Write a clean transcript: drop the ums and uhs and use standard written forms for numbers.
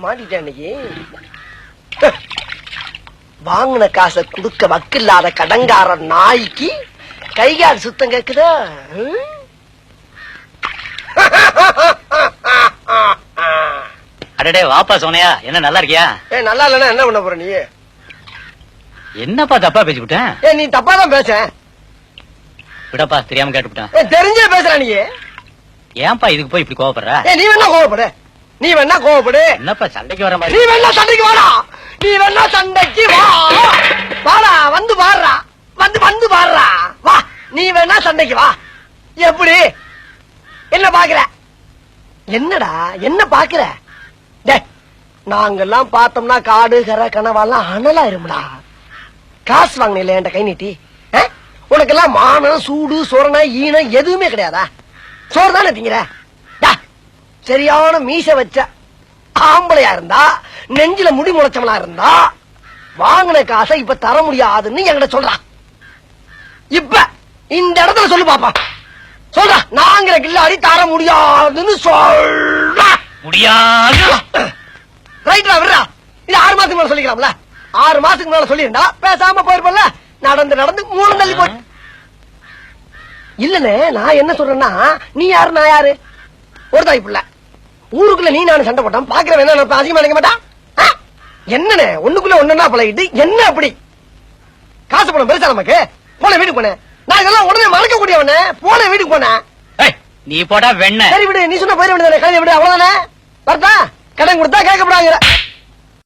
மாட்டிட்டேன் இன்னைக்கு. வாங்கின காசை குடுக்க வக்கில்லாத கடங்கார நாய்க்கு கைகால் சுத்தம் கேக்குதா? அடடே வாப்பா சோனையா, என்ன நல்லா இருக்கியா? நல்லா இல்லன்னா என்ன பண்ண போற நீ? என்னப்பா தப்பா பேசிவிட்டேன்? நீ தப்பா தான் பேச. விடப்பா, தெரியாம கேட்டுவிட்டேன். தெரிஞ்சே பேசுற நீ. ஏன்பா இதுக்கு போய் இப்படி கோவப்படுற? நீ வேணா கோவப்படு, நீ வேணா கோவப்படு. என்னப்பா சண்டைக்கு வர மாதிரி? நீ வேணா சண்டைக்கு வாடா, நீ வேணா சண்டைக்கு வா. வாடா, வந்து பாடுறா, வந்து பாடுறா, வா. நீ வேணா சண்டைக்கு வா. எப்படி? என்ன பாக்குற? என்னடா என்ன பாக்குற? நாங்கெல்லாம் பார்த்தோம்னா காடு கரை கனவாலாம் அனலா இருமுடா. காசு வாங்கின என் கை நீட்டி. உனக்கெல்லாம் மானம் சூடு சொரணை ஈனம் எதுவுமே கிடையாதா? சோறு தானே திங்கிற? சரியான மீச வச்ச ஆம்பளையா இருந்தா, நெஞ்சில முடி முளைச்சவனா இருந்தா வாங்கின காசை இப்ப தர முடியாதுன்னு என்கிட்ட சொல்றான். இப்ப இந்த இடத்துல சொல்லு பாப்பா, சொல்ற. நாங்கிற கில்லாடி தர முடியாதுன்னு சொல்ற. முடியாது. ரைட்டா விடுறா. இது 6 மாசத்துக்கு மேல சொல்லிக்கலாம்ல. 6 மாசத்துக்கு மேல சொல்லிருந்தா பேசாம போயிருப்பல. நடந்து 3 தள்ளி போட்டு. இல்லனே, நான் என்ன சொல்றேன்னா, நீ யாரு நான் யாரு? ஒரு தாய் பிள்ளை. ஊருக்குள்ள நீ நானும் சண்டை போட்டான் பாக்குற என்ன அதிகமா நினைக்க மாட்டான். என்னன்னு ஒண்ணுக்குள்ள ஒண்ணுன்னா பழகிட்டு என்ன அப்படி? காசு பணம் பெருசா நமக்கு. போன வீட்டுக்கு போனேன். நான் இதெல்லாம் உடனே மறக்க கூடியவன. போன வீட்டுக்கு போனேன். நீ போடா வெண்ண. சரி விடு, நீ சொன்ன போயிட வேண்டியதானே. கல்வி விடு, அவ்வளவுதானே. பார்த்தா கடன் கொடுத்தா கேட்கப்படாங்க.